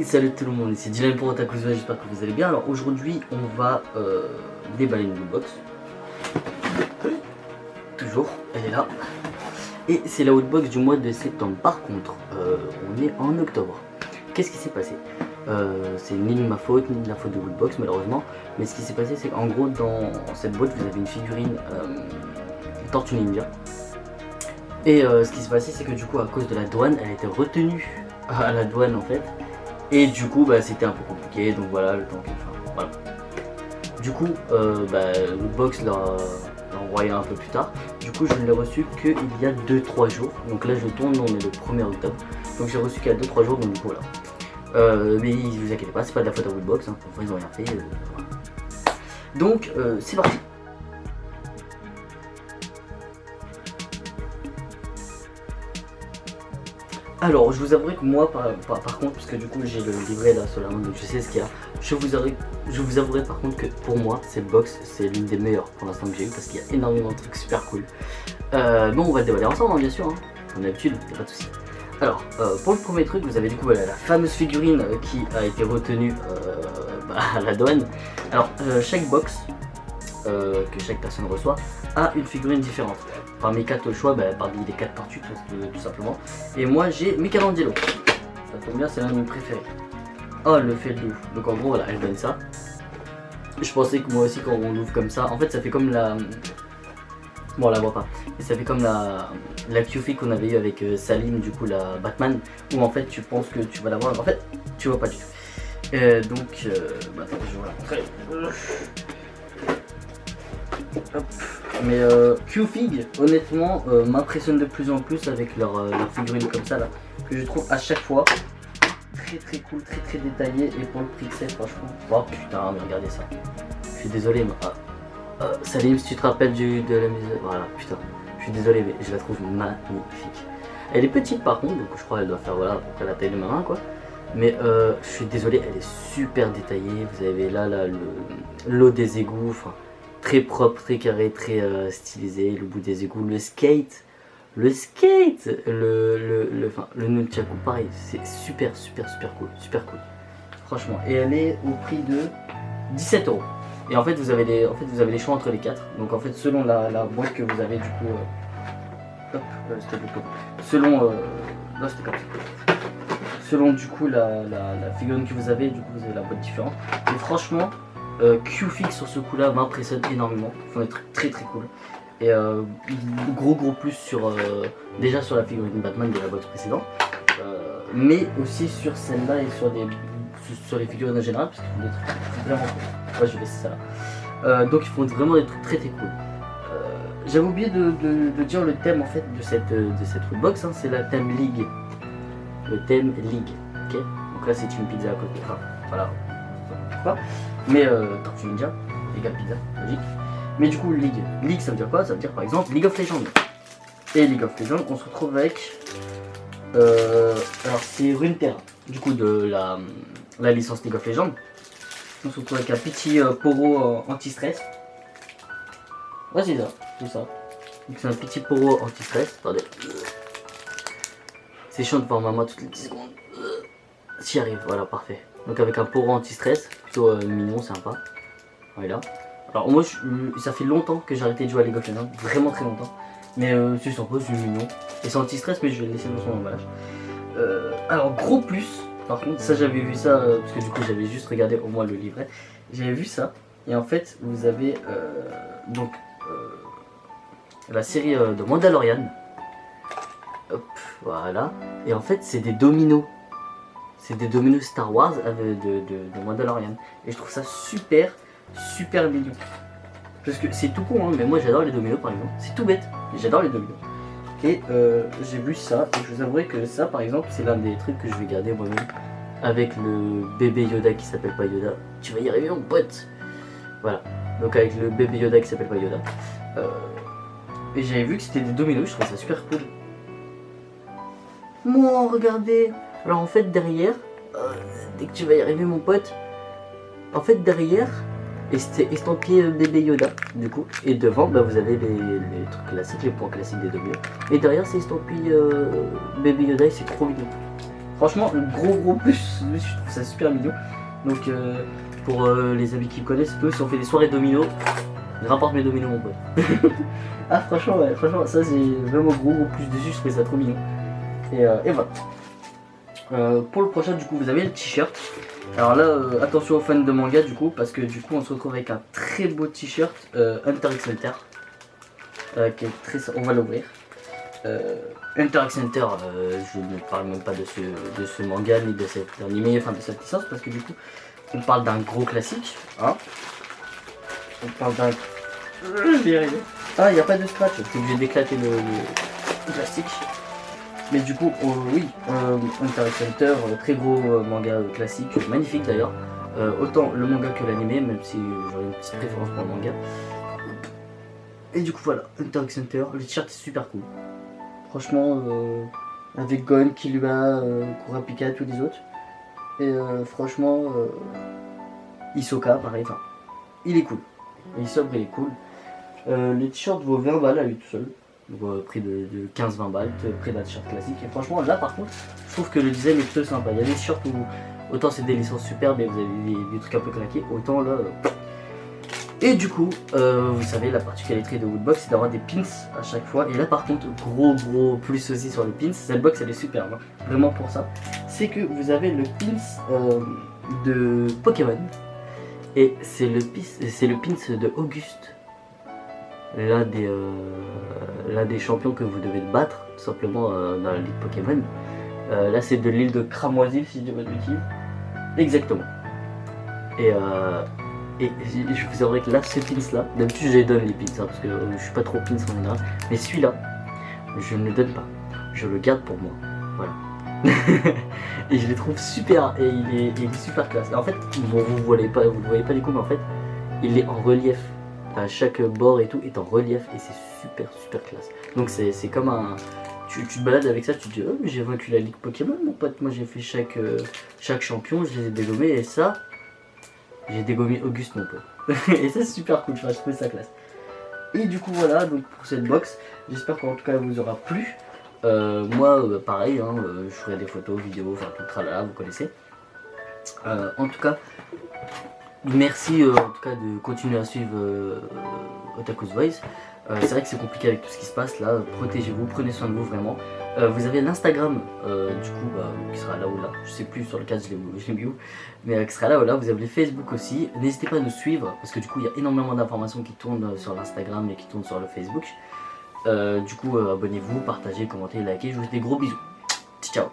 Hey, salut tout le monde, ici Dylan pour Otaku, j'espère que vous allez bien. Alors aujourd'hui on va déballer une lootbox. Toujours, elle est là. Et c'est la lootbox du mois de septembre. Par contre, on est en octobre. Qu'est-ce qui s'est passé? C'est ni de ma faute, ni de la faute de lootbox malheureusement. Mais ce qui s'est passé c'est qu'en gros dans cette boîte vous avez une figurine Tortue Ninja. Et ce qui s'est passé c'est que du coup à cause de la douane, elle a été retenue à la douane en fait. Et du coup c'était un peu compliqué, donc voilà le temps que... Enfin, voilà. Du coup Lootbox l'a envoyé un peu plus tard. Du coup je ne l'ai reçu qu'il y a 2-3 jours. Donc là je tourne, on est le 1er octobre. Donc j'ai reçu qu'il y a 2-3 jours, donc du coup voilà. Mais vous inquiétez pas, c'est pas de la faute à Lootbox, hein. Enfin, ils ont rien fait. Voilà. Donc c'est parti. Alors, je vous avouerai que moi, par contre, parce que du coup j'ai le livret là sur la main, donc je sais ce qu'il y a. Je vous avouerai par contre que pour moi, cette box, c'est l'une des meilleures pour l'instant que j'ai eu parce qu'il y a énormément de trucs super cool. Bon, on va le déballer ensemble, hein, bien sûr, hein. Comme d'habitude, il n'y a pas de souci. Alors, pour le premier truc, vous avez du coup voilà, la fameuse figurine qui a été retenue à la douane. Alors, chaque box que chaque personne reçoit a une figurine différente. Parmi 4 choix, parmi les 4 tortues tout simplement. Et moi j'ai Michelangelo. Ça tombe bien, c'est l'un de mes préférés. Oh, le fait de ouf. Donc en gros voilà, elle donne ça. Je pensais que moi aussi quand on l'ouvre comme ça, en fait ça fait comme la... Bon on la voit pas. Et ça fait comme la Q-Fig qu'on avait eu avec Salim, du coup la Batman. Où en fait tu penses que tu vas la voir, en fait tu vois pas du tout. Donc attendez, je vais vous la montrer. Hop. Mais Q-Fig honnêtement m'impressionne de plus en plus avec leur figurine comme ça là, que je trouve à chaque fois très cool, très détaillé. Et pour le prix que c'est, franchement, oh putain mais regardez ça, je suis désolé mais Salim, si tu te rappelles de la musique, voilà putain, je suis désolé mais je la trouve magnifique. Elle est petite par contre, donc je crois qu'elle doit faire voilà à peu près la taille de ma main quoi. Mais je suis désolé, elle est super détaillée. Vous avez là l'eau des égouts, enfin très propre, très carré, très stylisé, le bout des égouts, le skate, le nunchaku pareil, c'est super cool, franchement. Et elle est au prix de 17 €. Et en fait vous avez les choix entre les 4. Donc en fait selon la boîte que vous avez du coup, hop, c'était beaucoup. Selon, là c'était comme ça. Selon du coup la figurine que vous avez, du coup vous avez la boîte différente. Et franchement. Q-Fig sur ce coup là m'impressionne énormément, ils font des trucs très cool. Et gros plus sur déjà sur la figurine Batman de la box précédente, mais aussi sur celle-là et sur les figurines en général parce qu'ils font des trucs vraiment cool. Ouais, je vais laisser ça là. Donc ils font vraiment des trucs très cool. J'avais oublié de dire le thème en fait de cette box, hein, c'est la thème League. Le thème League, ok. Donc là c'est une pizza à côté, enfin voilà. Pas. Mais Tortue Ninja, égale pizza, logique. Mais du coup League ça veut dire quoi? Ça veut dire par exemple League of Legends. Et League of Legends on se retrouve avec alors c'est Runeterra, du coup de la licence League of Legends. On se retrouve avec un petit poro anti-stress. Ouais c'est ça, tout ça. Donc c'est un petit poro anti-stress, attendez. C'est chiant de voir ma main toutes les 10 secondes. J'y arrive, voilà parfait. Donc avec un poro anti-stress, plutôt mignon, sympa. Voilà. Alors moi, ça fait longtemps que j'ai arrêté de jouer à League of Legends, vraiment très longtemps. Mais c'est sympa, c'est mignon. Et c'est anti-stress, mais je vais le laisser dans son emballage. Alors gros plus, par contre, ça j'avais vu ça, parce que du coup j'avais juste regardé au moins le livret. J'avais vu ça, et en fait vous avez la série de Mandalorian. Hop, voilà. Et en fait c'est des dominos. C'est des dominos Star Wars de Mandalorian. Et je trouve ça super mignon. Parce que c'est tout con, hein, mais moi j'adore les dominos par exemple. C'est tout bête, mais j'adore les dominos. Et j'ai vu ça, et je vous avouerai que ça par exemple, c'est l'un des trucs que je vais garder moi-même. Avec le bébé Yoda qui s'appelle pas Yoda. Tu vas y arriver mon pote. Voilà. Donc avec le bébé Yoda qui s'appelle pas Yoda. Et j'avais vu que c'était des dominos, je trouve ça super cool. Moi, regardez. Alors en fait derrière, dès que tu vas y arriver mon pote, en fait derrière, c'est estampillé bébé Yoda du coup, et devant vous avez les trucs classiques, les points classiques des dominos, et derrière c'est estampillé bébé Yoda et c'est trop mignon. Franchement, un gros plus, je trouve ça super mignon. Donc pour les amis qui me connaissent, si on fait des soirées domino, rapporte mes dominos mon pote. Ah franchement, ouais, franchement ça c'est vraiment gros plus dessus, je trouvais ça trop mignon. Et voilà. Pour le prochain du coup vous avez le t-shirt. Alors là attention aux fans de manga du coup, parce que du coup on se retrouve avec un très beau t-shirt Hunter x Hunter. Qui est très... On va l'ouvrir. Hunter x Hunter, je ne parle même pas de ce manga ni de cet animé, enfin de cette licence, parce que du coup on parle d'un gros classique, hein. On parle d'un... Je vais y arriver. Ah, il n'y a pas de scratch, je suis obligé d'éclater le plastique. Mais du coup, oui, Hunter x Hunter, très gros manga classique, magnifique d'ailleurs. Autant le manga que l'animé, même si j'aurais une petite préférence pour le manga. Et du coup voilà, Hunter x Hunter, le t-shirt est super cool. Franchement, avec Gon, Killua, Kurapika, tous les autres. Et franchement, Hisoka, pareil, enfin, il est cool. Il est sobre, il est cool. Le t-shirt vaut 20 balles à lui tout seul. Donc prix de 15-20 balles, prix d'un t-shirt classique. Et franchement, là par contre, je trouve que le design est plutôt sympa. Il y a des t-shirts où autant c'est des licences superbes et vous avez des trucs un peu claqués, autant là... Et du coup, vous savez, la particularité de Woodbox, c'est d'avoir des pins à chaque fois. Et là, par contre, gros plus aussi sur les pins. Cette box, elle est superbe, hein, vraiment pour ça. C'est que vous avez le pins de Pokémon. Et c'est le pins de Auguste. L'un des champions que vous devez battre, tout simplement, dans la ligue Pokémon. Là, c'est de l'île de Cramoisil, si je dis pas de bêtises. Exactement. Et je vous avouerai que là, ce pins là, d'habitude je les donne les pins, hein, parce que je suis pas trop pins en général, mais celui-là, je ne le donne pas, je le garde pour moi, voilà. Et je les trouve super, et il est super classe. Et en fait, bon, vous le voyez pas du coup, mais en fait, il est en relief, à chaque bord et tout est en relief, et c'est super classe. Donc c'est comme un... Tu te balades avec ça, tu te dis, oh mais j'ai vaincu la ligue Pokémon mon pote, moi j'ai fait chaque champion, je les ai dégommés, et ça... J'ai dégommé Auguste mon pote. Et ça c'est super cool, je trouve ça classe. Et du coup voilà, donc pour cette box, j'espère qu'en tout cas elle vous aura plu. Moi pareil, hein, je ferai des photos, vidéos, enfin tout le tralala, vous connaissez. En tout cas, merci en tout cas de continuer à suivre Otaku's Voice. C'est vrai que c'est compliqué avec tout ce qui se passe là, protégez-vous, prenez soin de vous vraiment. Vous avez l'Instagram du coup qui sera là ou là, je sais plus sur le cadre, je l'ai mis où, mais qui sera là ou là. Vous avez les Facebook aussi, n'hésitez pas à nous suivre parce que du coup il y a énormément d'informations qui tournent sur l'Instagram et qui tournent sur le Facebook. Du coup abonnez-vous, partagez, commentez, likez, je vous fais des gros bisous, ciao.